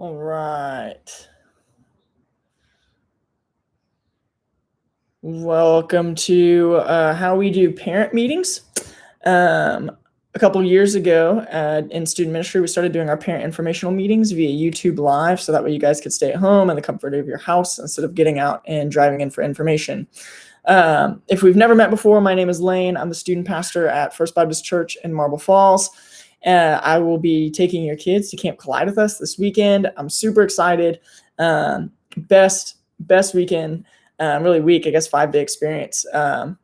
All right. Welcome to how we do parent meetings. A couple years ago in student ministry, we started doing our parent informational meetings via YouTube Live, so that way you guys could stay at home in the comfort of your house instead of getting out and driving in for information. If we've never met before, my name is Lane. I'm the student pastor at First Baptist Church in Marble Falls. I will be taking your kids to Camp Collide with us this weekend. I'm super excited. Best weekend, really week, I guess 5-day experience of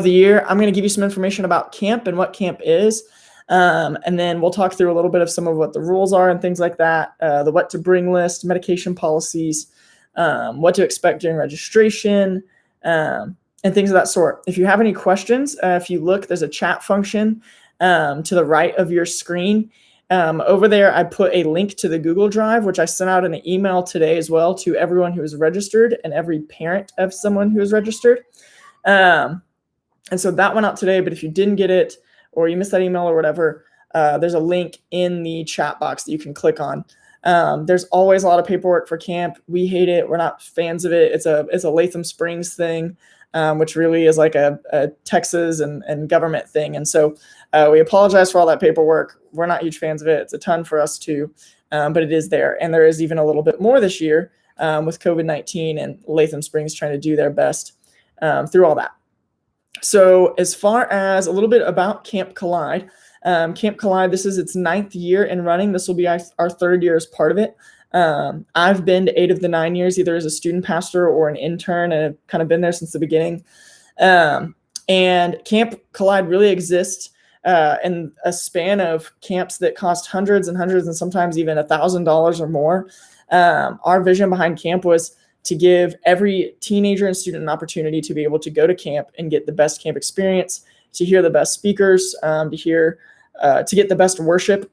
the year. I'm going to give you some information about camp and what camp is. And then we'll talk through a little bit of some of what the rules are and things like that, the what to bring list, medication policies, what to expect during registration, and things of that sort. If you have any questions, if you look, there's a chat function to the right of your screen. Over there, I put a link to the Google Drive, which I sent out in an email today as well to everyone who is registered and every parent of someone who is registered. And so that went out today, but if you didn't get it or you missed that email or whatever, there's a link in the chat box that you can click on. There's always a lot of paperwork for camp. We hate it. We're not fans of it. It's a Latham Springs thing, which really is like a Texas and government thing. And so we apologize for all that paperwork. We're not huge fans of it. It's a ton for us too, but it is there. And there is even a little bit more this year with COVID-19 and Latham Springs trying to do their best through all that. So as far as a little bit about Camp Collide, this is its 9th year in running. This will be our 3rd year as part of it. I've been to 8 of the 9 years, either as a student pastor or an intern, and I've kind of been there since the beginning. And Camp Collide really exists in a span of camps that cost hundreds and hundreds and sometimes even $1,000 or more. Our vision behind camp was to give every teenager and student an opportunity to be able to go to camp and get the best camp experience, to hear the best speakers, to get the best worship,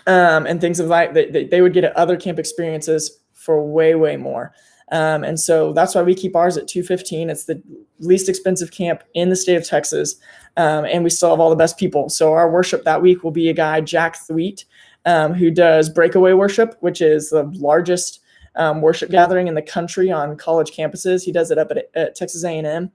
and things of like that they would get at other camp experiences for way, way more. And so that's why we keep ours at $215. It's the least expensive camp in the state of Texas. And we still have all the best people. So our worship that week will be a guy, Jack Thweet, who does breakaway worship, which is the largest worship gathering in the country on college campuses. He does it up at Texas A&M.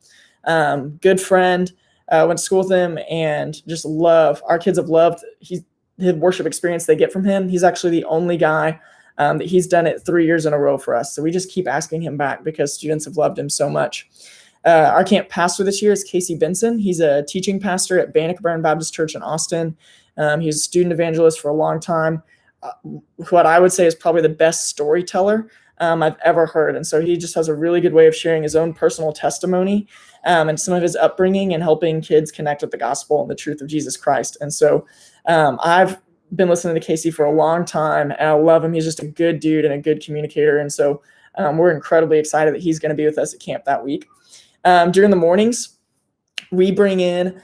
Good friend, went to school with him, and just our kids have loved his worship experience they get from him. He's actually the only guy that he's done it 3 years in a row for us. So we just keep asking him back because students have loved him so much. Our camp pastor this year is Casey Benson. He's a teaching pastor at Bannockburn Baptist Church in Austin. He's a student evangelist for a long time. What I would say is probably the best storyteller I've ever heard. And so he just has a really good way of sharing his own personal testimony and some of his upbringing and helping kids connect with the gospel and the truth of Jesus Christ. And so I've been listening to Casey for a long time, and I love him. He's just a good dude and a good communicator. And so we're incredibly excited that he's going to be with us at camp that week. During the mornings, we bring in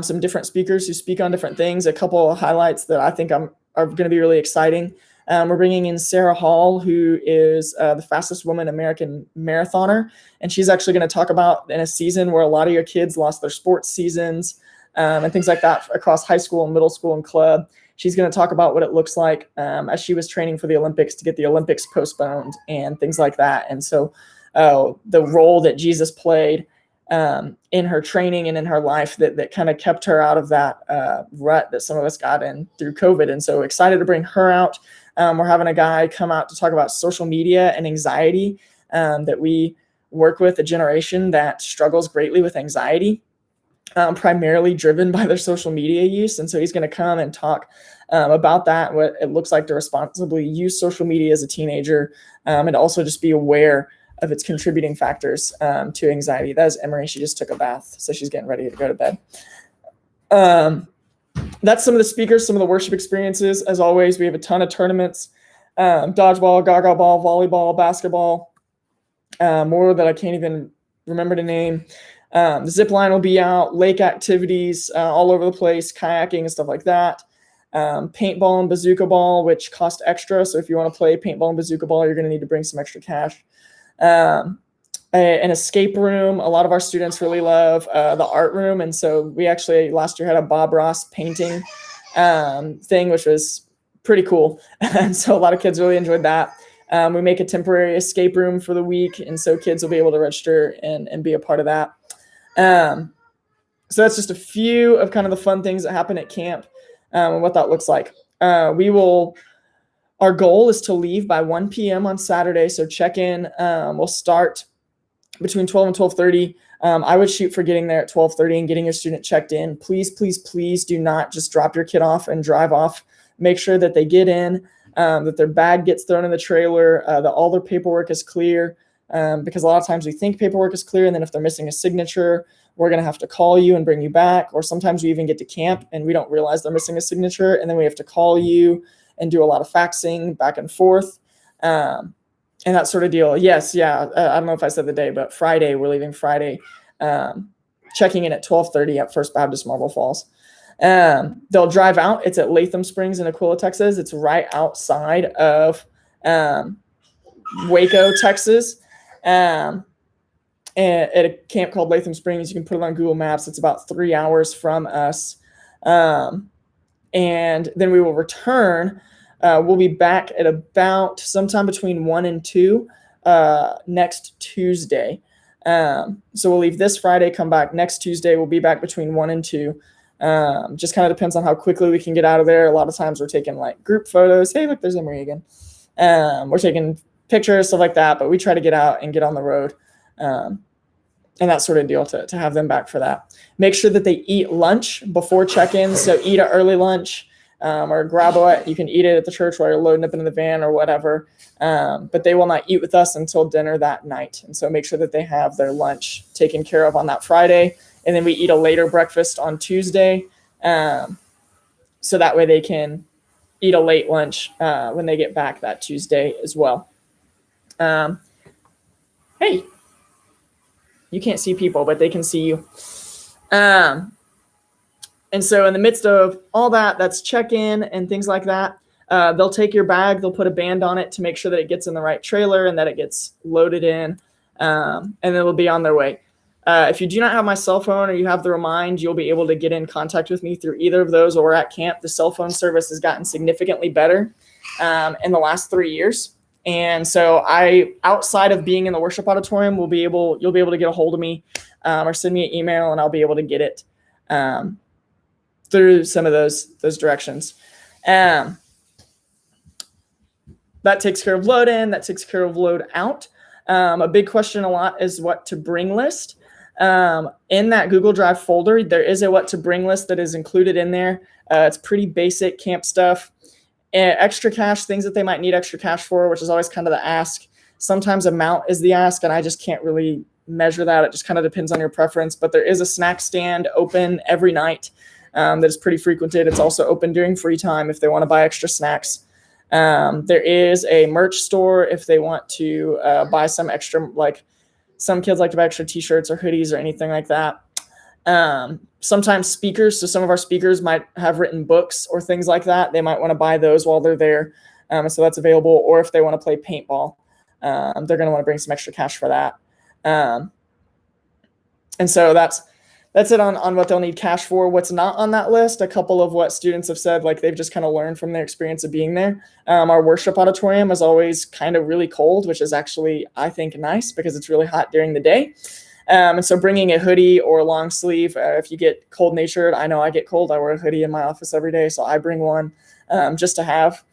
some different speakers who speak on different things. A couple of highlights that I think are going to be really exciting. We're bringing in Sarah Hall, who is the fastest woman American marathoner. And she's actually going to talk about in a season where a lot of your kids lost their sports seasons and things like that across high school and middle school and club. She's going to talk about what it looks like as she was training for the Olympics to get the Olympics postponed and things like that. And so the role that Jesus played in her training and in her life that kind of kept her out of that rut that some of us got in through COVID. And so excited to bring her out. We're having a guy come out to talk about social media and anxiety, that we work with a generation that struggles greatly with anxiety, primarily driven by their social media use. And so he's going to come and talk about that, what it looks like to responsibly use social media as a teenager, and also just be aware of its contributing factors to anxiety. That is Emery. She just took a bath, so she's getting ready to go to bed. That's some of the speakers, some of the worship experiences. As always, we have a ton of tournaments, dodgeball, gaga ball, volleyball, basketball, more that I can't even remember to name. The zip line will be out, lake activities all over the place, kayaking and stuff like that. Paintball and bazooka ball, which cost extra. So if you want to play paintball and bazooka ball, you're going to need to bring some extra cash. An escape room. A lot of our students really love the art room. And so we actually last year had a Bob Ross painting thing, which was pretty cool. And so a lot of kids really enjoyed that. We make a temporary escape room for the week, and so kids will be able to register and be a part of that. So that's just a few of kind of the fun things that happen at camp, and what that looks like. Our goal is to leave by 1 p.m. on Saturday. So check in. We'll start between 12 and 12:30. I would shoot for getting there at 12:30 and getting your student checked in. Please, please, please do not just drop your kid off and drive off. Make sure that they get in, that their bag gets thrown in the trailer, that all their paperwork is clear, because a lot of times we think paperwork is clear, and then if they're missing a signature, we're going to have to call you and bring you back. Or sometimes we even get to camp and we don't realize they're missing a signature, and then we have to call you and do a lot of faxing back and forth, and that sort of deal. Yes, yeah, I don't know if I said the day, but Friday, we're leaving Friday, checking in at 12:30 at First Baptist Marble Falls. They'll drive out. It's at Latham Springs in Aquila, Texas. It's right outside of Waco, Texas, and at a camp called Latham Springs. You can put it on Google Maps. It's about 3 hours from us. And then we will return. We'll be back at about sometime between 1 and 2 next Tuesday. So we'll leave this Friday, come back next Tuesday. We'll be back between 1 and 2. Just kind of depends on how quickly we can get out of there. A lot of times we're taking like group photos. Hey, look, there's Emery again. We're taking pictures, stuff like that, but we try to get out and get on the road. And that sort of deal to have them back for that. Make sure that they eat lunch before check-in. So eat an early lunch, or grab it. You can eat it at the church while you're loading up into the van or whatever. But they will not eat with us until dinner that night. And so make sure that they have their lunch taken care of on that Friday. And then we eat a later breakfast on Tuesday. So that way they can eat a late lunch when they get back that Tuesday as well. Hey. You can't see people, but they can see you. And so in the midst of all that, that's check-in and things like that. They'll take your bag. They'll put a band on it to make sure that it gets in the right trailer and that it gets loaded in. And then it'll be on their way. If you do not have my cell phone or you have the Remind, you'll be able to get in contact with me through either of those, or at camp. The cell phone service has gotten significantly better in the last 3 years. And so outside of being in the worship auditorium, you'll be able to get a hold of me, or send me an email, and I'll be able to get it through some of those directions. That takes care of load in, that takes care of load out. A big question a lot is what to bring list. In that Google Drive folder, there is a what to bring list that is included in there. It's pretty basic camp stuff. Extra cash, things that they might need extra cash for, which is always kind of the ask. Sometimes amount is the ask, and I just can't really measure that. It just kind of depends on your preference. But there is a snack stand open every night that is pretty frequented. It's also open during free time if they want to buy extra snacks. There is a merch store if they want to buy some extra, like some kids like to buy extra t-shirts or hoodies or anything like that. Sometimes speakers. So some of our speakers might have written books or things like that. They might want to buy those while they're there. So that's available. Or if they want to play paintball, they're going to want to bring some extra cash for that. And so that's it on what they'll need cash for. What's not on that list, a couple of what students have said, like they've just kind of learned from their experience of being there. Our worship auditorium is always kind of really cold, which is actually, I think, nice because it's really hot during the day. And so bringing a hoodie or a long sleeve, if you get cold natured, I know I get cold. I wear a hoodie in my office every day, so I bring one just to have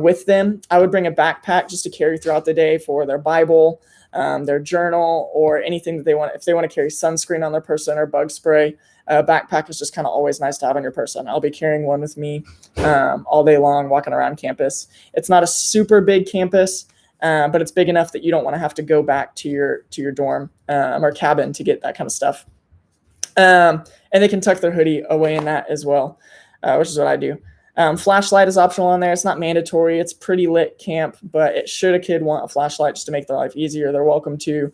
with them. I would bring a backpack just to carry throughout the day for their Bible, their journal, or anything that they want. If they want to carry sunscreen on their person or bug spray, a backpack is just kind of always nice to have on your person. I'll be carrying one with me all day long, walking around campus. It's not a super big campus, but it's big enough that you don't want to have to go back to your dorm or cabin to get that kind of stuff. And they can tuck their hoodie away in that as well, which is what I do. Flashlight is optional on there. It's not mandatory. It's pretty lit camp, but should a kid want a flashlight just to make their life easier, they're welcome to.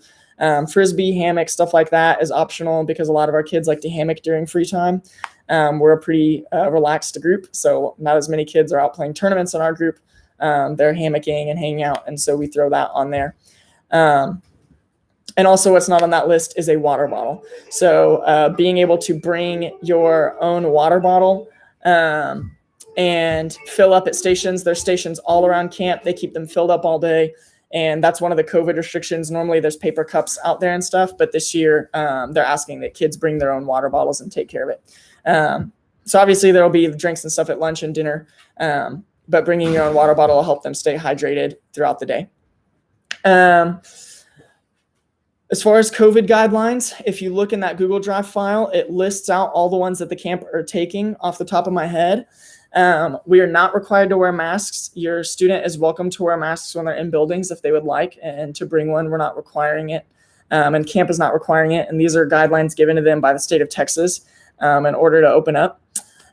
Frisbee, hammock, stuff like that is optional because a lot of our kids like to hammock during free time. We're a pretty relaxed group, so not as many kids are out playing tournaments in our group. They're hammocking and hanging out, and so we throw that on there. And also what's not on that list is a water bottle. So being able to bring your own water bottle and fill up at stations. There's stations all around camp. They keep them filled up all day. And that's one of the COVID restrictions. Normally there's paper cups out there and stuff, but this year they're asking that kids bring their own water bottles and take care of it. So obviously there will be drinks and stuff at lunch and dinner, but bringing your own water bottle will help them stay hydrated throughout the day. As far as COVID guidelines, if you look in that Google Drive file, it lists out all the ones that the camp are taking off the top of my head. We are not required to wear masks. Your student is welcome to wear masks when they're in buildings if they would like, and to bring one, we're not requiring it. And camp is not requiring it. And these are guidelines given to them by the state of Texas in order to open up.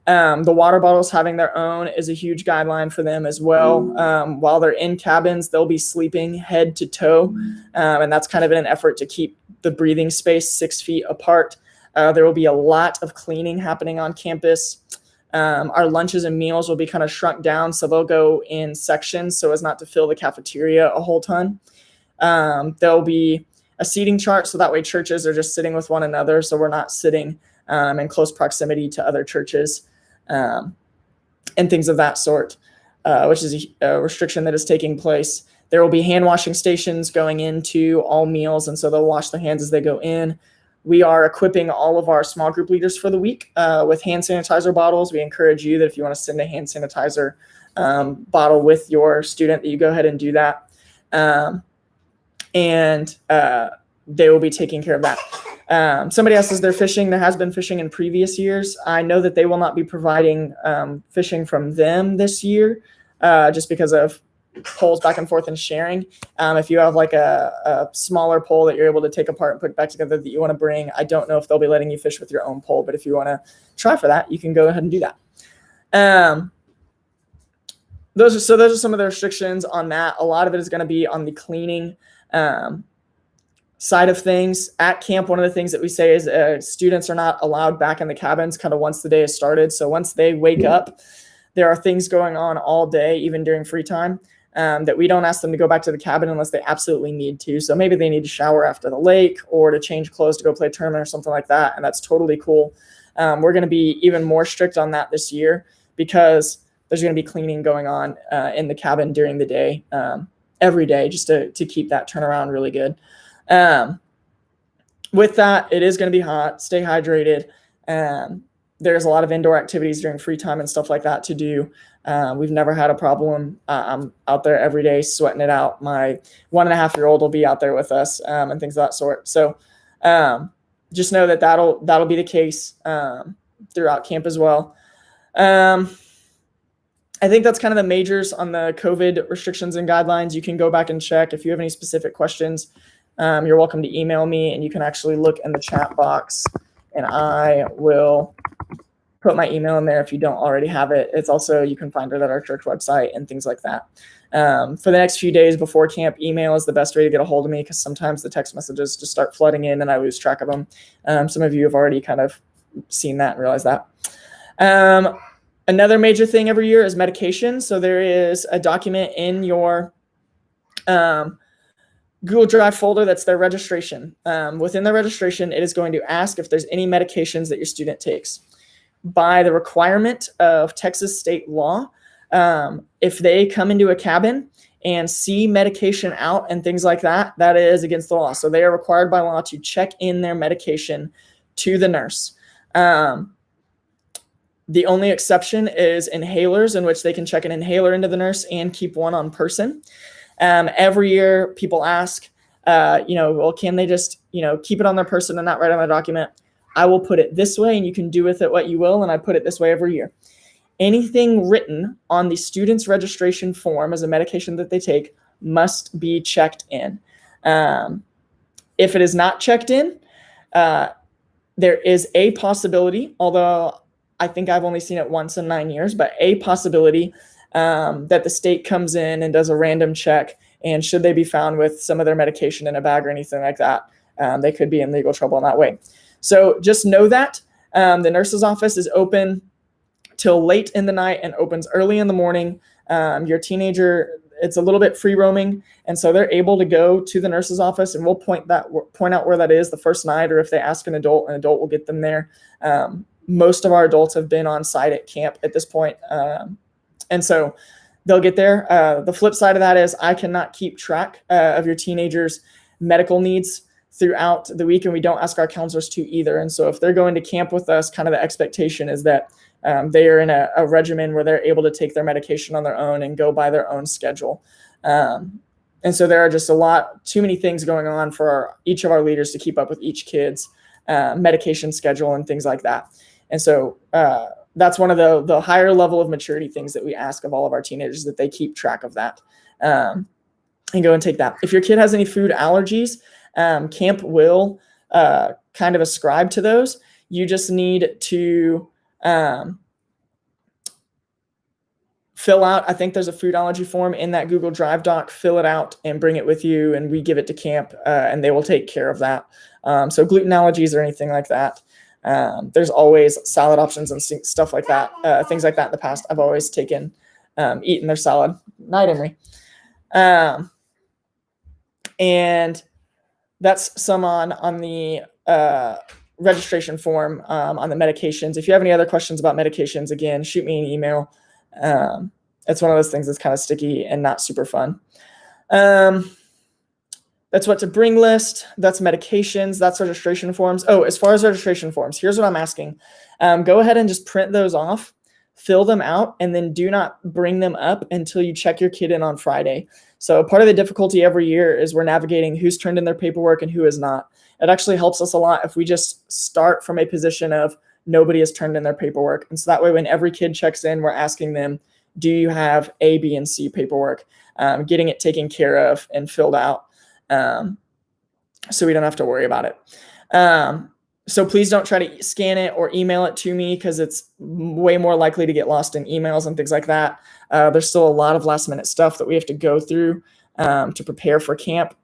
The water bottles having their own is a huge guideline for them as well. While they're in cabins, they'll be sleeping head to toe. And that's kind of in an effort to keep the breathing space 6 feet apart. There will be a lot of cleaning happening on campus. Our lunches and meals will be kind of shrunk down, so they'll go in sections so as not to fill the cafeteria a whole ton. There'll be a seating chart, so that way churches are just sitting with one another, so we're not sitting in close proximity to other churches and things of that sort, which is a restriction that is taking place. There will be hand washing stations going into all meals, and so they'll wash their hands as they go in. We are equipping all of our small group leaders for the week with hand sanitizer bottles. We encourage you that if you want to send a hand sanitizer bottle with your student, that you go ahead and do that. And they will be taking care of that. Somebody else says they're fishing. There has been fishing in previous years. I know that they will not be providing fishing from them this year just because of poles back and forth and sharing. If you have like a smaller pole that you're able to take apart and put back together that you want to bring, I don't know if they'll be letting you fish with your own pole, but if you want to try for that, you can go ahead and do that. Those are some of the restrictions on that. A lot of it is going to be on the cleaning side of things. At camp, one of the things that we say is students are not allowed back in the cabins kind of once the day is started. So once they wake up, there are things going on all day, even during free time. That we don't ask them to go back to the cabin unless they absolutely need to. So maybe they need to shower after the lake or to change clothes to go play a tournament or something like that. And that's totally cool. We're going to be even more strict on that this year because there's going to be cleaning going on in the cabin during the day, every day, just to keep that turnaround really good. With that, it is going to be hot. Stay hydrated. There's a lot of indoor activities during free time and stuff like that to do. We've never had a problem. I'm out there every day sweating it out. My 1.5-year-old will be out there with us and things of that sort. So just know that that'll be the case throughout camp as well. I think that's kind of the majors on the COVID restrictions and guidelines. You can go back and check. If you have any specific questions, you're welcome to email me, and you can actually look in the chat box, and I will put my email in there if you don't already have it. It's also, you can find it at our church website and things like that. For the next few days before camp, email is the best way to get a hold of me because sometimes the text messages just start flooding in and I lose track of them. Some of you have already kind of seen that and realized that. Another major thing every year is medication. So there is a document in your Google Drive folder that's their registration. Within the registration, it is going to ask if there's any medications that your student takes. By the requirement of Texas state law, if they come into a cabin and see medication out and things like that, that is against the law. So they are required by law to check in their medication to the nurse. The only exception is inhalers, in which they can check an inhaler into the nurse and keep one on person. Every year people ask, well, can they just, keep it on their person and not write on the document? I will put it this way and you can do with it what you will. And I put it this way every year. Anything written on the student's registration form as a medication that they take must be checked in. If it is not checked in, there is a possibility, although I think I've only seen it once in 9 years, but a possibility that the state comes in and does a random check, and should they be found with some of their medication in a bag or anything like that, they could be in legal trouble in that way. So just know that the nurse's office is open till late in the night and opens early in the morning. Your teenager, it's a little bit free roaming, and so they're able to go to the nurse's office, and we'll point out where that is the first night, or if they ask an adult will get them there. most of our adults have been on site at camp at this point. And so they'll get there. The flip side of that is I cannot keep track of your teenagers' medical needs throughout the week, and we don't ask our counselors to either. And so if they're going to camp with us, kind of the expectation is that they are in a regimen where they're able to take their medication on their own and go by their own schedule. And so there are just too many things going on for each of our leaders to keep up with each kid's medication schedule and things like that. And so that's one of the higher level of maturity things that we ask of all of our teenagers, that they keep track of that and go and take that. If your kid has any food allergies, camp will kind of ascribe to those. You just need to fill out, I think there's a food allergy form in that Google Drive doc, fill it out and bring it with you, and we give it to camp and they will take care of that. So gluten allergies or anything like that. There's always salad options and stuff like that, things like that in the past. I've always taken, eaten their salad. Night, Emery. And that's some on the registration form on the medications. If you have any other questions about medications, again, shoot me an email. It's one of those things that's kind of sticky and not super fun. That's what to bring list. That's medications. That's registration forms. Oh, as far as registration forms, here's what I'm asking. Go ahead and just print those off, fill them out, and then do not bring them up until you check your kid in on Friday. So part of the difficulty every year is we're navigating who's turned in their paperwork and who is not. It actually helps us a lot if we just start from a position of nobody has turned in their paperwork. And so that way, when every kid checks in, we're asking them, do you have A, B, and C paperwork? Getting it taken care of and filled out so we don't have to worry about it. So please don't try to scan it or email it to me, because it's way more likely to get lost in emails and things like that. There's still a lot of last minute stuff that we have to go through to prepare for camp.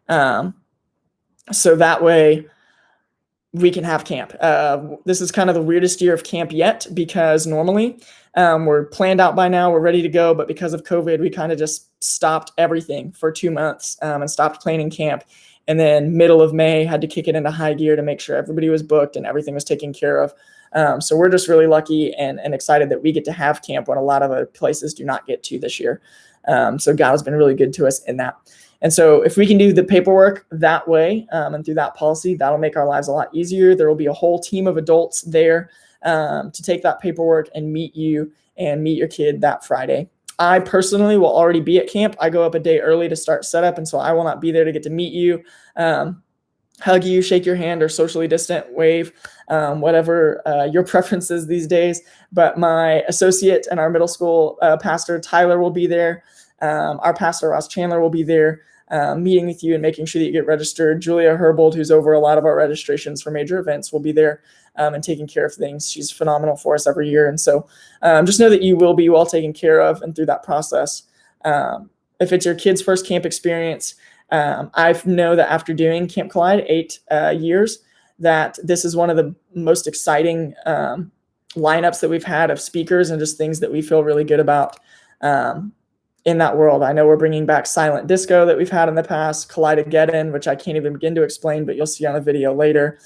So that way we can have camp. This is kind of the weirdest year of camp yet, because normally we're planned out by now, we're ready to go. But because of COVID, we kind of just stopped everything for 2 months and stopped planning camp. And then middle of May had to kick it into high gear to make sure everybody was booked and everything was taken care of. So we're just really lucky and excited that we get to have camp when a lot of other places do not get to this year. So God has been really good to us in that. And so if we can do the paperwork that way and through that policy, that'll make our lives a lot easier. There will be a whole team of adults there to take that paperwork and meet you and meet your kid that Friday. I personally will already be at camp. I go up a day early to start setup, and so I will not be there to get to meet you, hug you, shake your hand, or socially distant wave, whatever your preference is these days. But my associate and our middle school pastor, Tyler, will be there. Our pastor, Ross Chandler, will be there meeting with you and making sure that you get registered. Julia Herbold, who's over a lot of our registrations for major events, will be there and taking care of things. She's phenomenal for us every year. And so just know that you will be well taken care of and through that process. If it's your kid's first camp experience, I know that after doing Camp Collide 8 years, that this is one of the most exciting lineups that we've had of speakers and just things that we feel really good about in that world. I know we're bringing back silent disco that we've had in the past, Collideageddon, which I can't even begin to explain, but you'll see on the video later.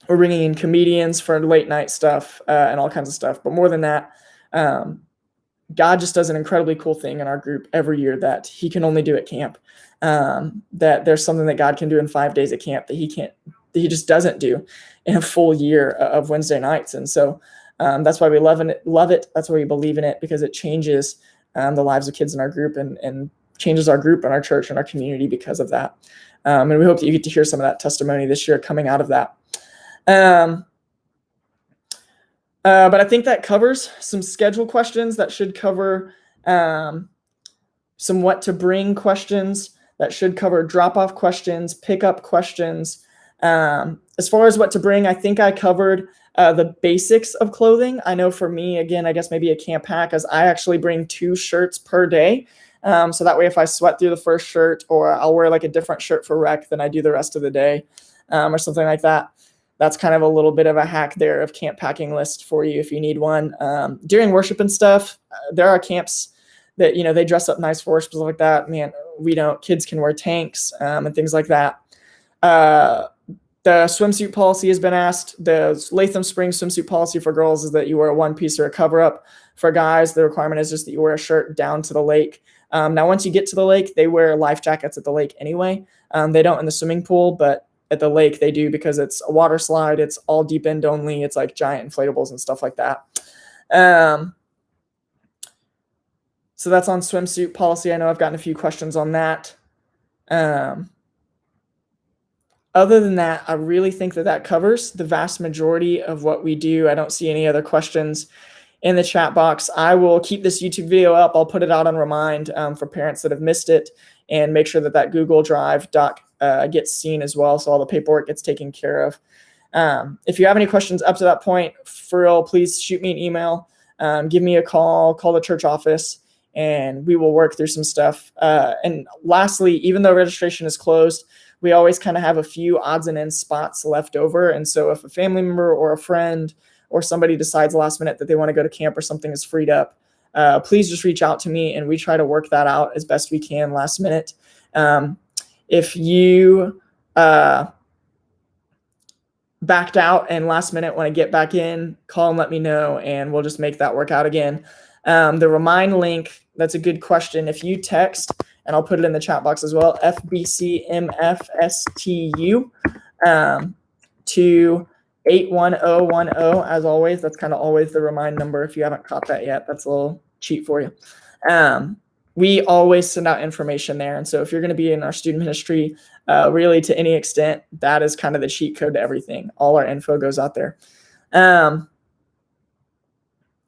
We're bringing in comedians for late night stuff and all kinds of stuff. But more than that, God just does an incredibly cool thing in our group every year that he can only do at camp. That there's something that God can do in 5 days at camp that he just doesn't do in a full year of Wednesday nights. And so that's why we love it. That's why we believe in it, because it changes the lives of kids in our group and changes our group and our church and our community because of that. And we hope that you get to hear some of that testimony this year coming out of that. But I think that covers some schedule questions. That should cover some what to bring questions. That should cover drop-off questions, pickup questions. As far as what to bring, I think I covered the basics of clothing. I know for me, again, I guess maybe a camp hack is I actually bring 2 shirts per day. So that way, if I sweat through the first shirt, or I'll wear like a different shirt for rec than I do the rest of the day, or something like that. That's kind of a little bit of a hack there of camp packing list for you if you need one. During worship and stuff, there are camps that, they dress up nice for worship, stuff like that. Man, we don't. Kids can wear tanks and things like that. The swimsuit policy has been asked. The Latham Springs swimsuit policy for girls is that you wear a one piece or a cover up. For guys, the requirement is just that you wear a shirt down to the lake. Now, once you get to the lake, they wear life jackets at the lake anyway. They don't in the swimming pool, but at the lake they do because it's a water slide. It's all deep end only. It's like giant inflatables and stuff like that. So that's on swimsuit policy. I know I've gotten a few questions on that. Other than that, I really think that covers the vast majority of what we do. I don't see any other questions in the chat box. I will keep this YouTube video up. I'll put it out on Remind for parents that have missed it, and make sure that Google Drive doc gets seen as well, so all the paperwork gets taken care of. If you have any questions up to that point, for real, please shoot me an email, give me a call the church office, and we will work through some stuff. And lastly, even though registration is closed, we always kind of have a few odds and ends spots left over. And so if a family member or a friend or somebody decides last minute that they want to go to camp or something is freed up, please just reach out to me and we try to work that out as best we can last minute. If you backed out and last minute want to get back in, call and let me know, and we'll just make that work out again. The Remind link, that's a good question. If you text, and I'll put it in the chat box as well, FBCMFSTU to 81010. As always, that's kind of always the Remind number. If you haven't caught that yet, that's a little cheat for you. We always send out information there. And so if you're going to be in our student ministry, really to any extent, that is kind of the cheat code to everything. All our info goes out there.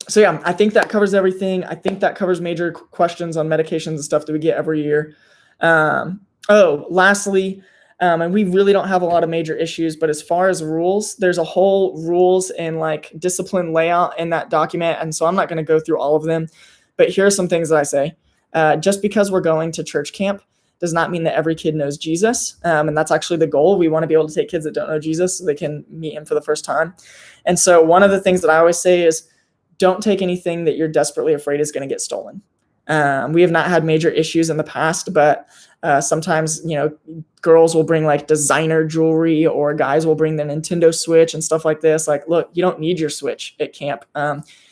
So yeah, I think that covers everything. I think that covers major questions on medications and stuff that we get every year. Lastly, and we really don't have a lot of major issues, but as far as rules, there's a whole rules and like discipline layout in that document. And so I'm not going to go through all of them, but here are some things that I say. Just because we're going to church camp does not mean that every kid knows Jesus. And that's actually the goal. We want to be able to take kids that don't know Jesus so they can meet him for the first time. And so one of the things that I always say is, don't take anything that you're desperately afraid is going to get stolen. We have not had major issues in the past, but sometimes, girls will bring like designer jewelry, or guys will bring the Nintendo Switch and stuff like this. Like, look, you don't need your Switch at camp.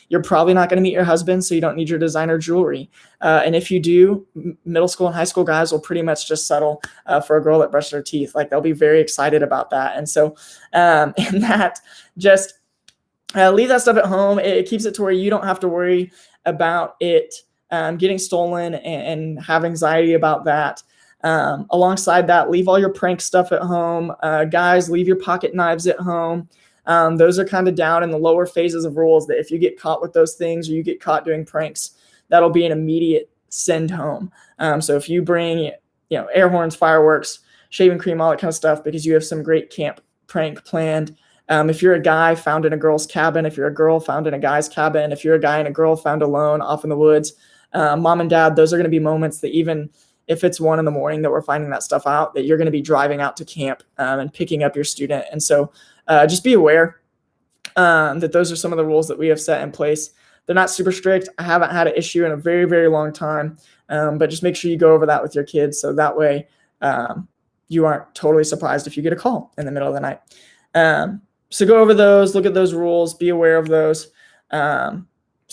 You're probably not going to meet your husband, so you don't need your designer jewelry. And if you do, middle school and high school guys will pretty much just settle for a girl that brushed their teeth. Like, they'll be very excited about that. And so, and that just... leave that stuff at home. It keeps it to where you don't have to worry about it getting stolen and have anxiety about that. Alongside that, leave all your prank stuff at home. Guys, leave your pocket knives at home. Those are kind of down in the lower phases of rules, that if you get caught with those things or you get caught doing pranks, that'll be an immediate send home. So if you bring, air horns, fireworks, shaving cream, all that kind of stuff, because you have some great camp prank planned. If you're a guy found in a girl's cabin, if you're a girl found in a guy's cabin, if you're a guy and a girl found alone off in the woods, mom and dad, those are going to be moments that even if it's 1 a.m. that we're finding that stuff out, that you're going to be driving out to camp and picking up your student. And so just be aware that those are some of the rules that we have set in place. They're not super strict. I haven't had an issue in a very, very long time, but just make sure you go over that with your kids, so that way you aren't totally surprised if you get a call in the middle of the night. So go over those, look at those rules, be aware of those, so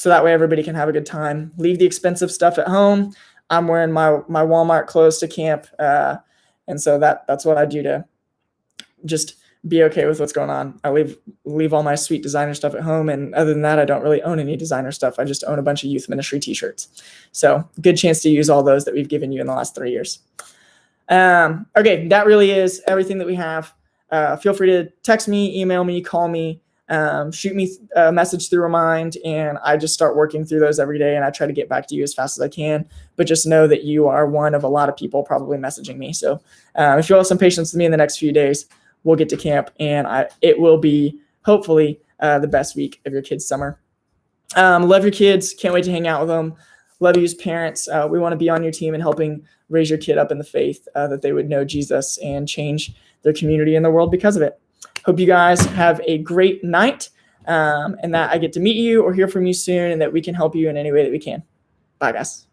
that way everybody can have a good time. Leave the expensive stuff at home. I'm wearing my Walmart clothes to camp, and so that's what I do to just be okay with what's going on. I leave all my sweet designer stuff at home, and other than that, I don't really own any designer stuff. I just own a bunch of youth ministry t-shirts. So good chance to use all those that we've given you in the last 3 years. Okay, that really is everything that we have. Feel free to text me, email me, call me, shoot me a message through Remind, and I just start working through those every day, and I try to get back to you as fast as I can. But just know that you are one of a lot of people probably messaging me. So if you'll have some patience with me in the next few days, we'll get to camp, and it will be hopefully the best week of your kids' summer. Love your kids. Can't wait to hang out with them. Love you as parents. We want to be on your team and helping raise your kid up in the faith, that they would know Jesus and change their community and the world because of it. Hope you guys have a great night, and that I get to meet you or hear from you soon, and that we can help you in any way that we can. Bye, guys.